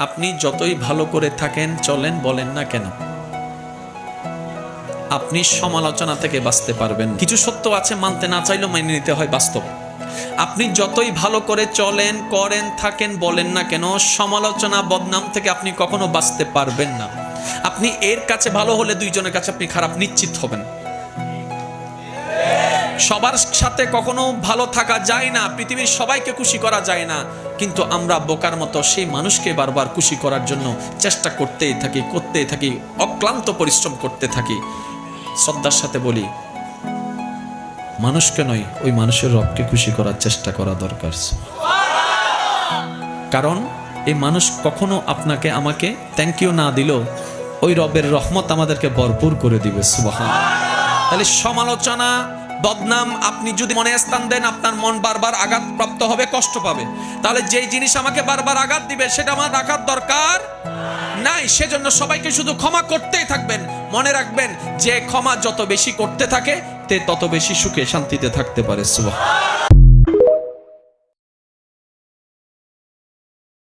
আপনি যতই ভালো করে থাকেন, চলেন, বলেন না কেন, আপনি সমালোচনা থেকে বাঁচতে পারবেন। কিছু সত্য আছে, মানতে না চাইলেও মেনে নিতে হয়, বাস্তব। আপনি যতই ভালো করে চলেন, করেন, থাকেন, বলেন না কেন, সমালোচনা, বদনাম থেকে আপনি কখনো বাঁচতে পারবেন না। আপনি এর কাছে ভালো হলে দুইজনের কাছে আপনি খারাপ নিশ্চিত হবেন। সবার সাথে কখনো ভালো থাকা যায় না, পৃথিবীর সবাইকে খুশি করা যায় না, কিন্তু আমরা বোকার মতো সেই মানুষকে বারবার খুশি করার জন্য চেষ্টা করতেই থাকি, অক্লান্ত পরিশ্রম করতে থাকি। শ্রদ্ধার সাথে বলি, মানুষকে নয়, ওই মানুষের রবকে খুশি করার চেষ্টা করা দরকার। কারণ এই মানুষ কখনো আপনাকে আমাকে থ্যাংক ইউ না দিল, ওই রবের রহমত আমাদেরকে ভরপুর করে দিবে। সুবহানাল্লাহ। তাহলে সমালোচনা, বদনাম আপনি যদি মনে স্থান দেন, আপনার মন বারবার আঘাতপ্রাপ্ত হবে, কষ্ট পাবে। তাহলে যেই জিনিস আমাকে বারবার আঘাত দিবে সেটা আমার রাখার দরকার নাই। সেজন্য সবাইকে শুধু ক্ষমা করতেই থাকবেন। মনে রাখবেন, যে ক্ষমা যত বেশি করতে থাকে তে তত বেশি সুখে শান্তিতে থাকতে পারে। সুবহানাল্লাহ।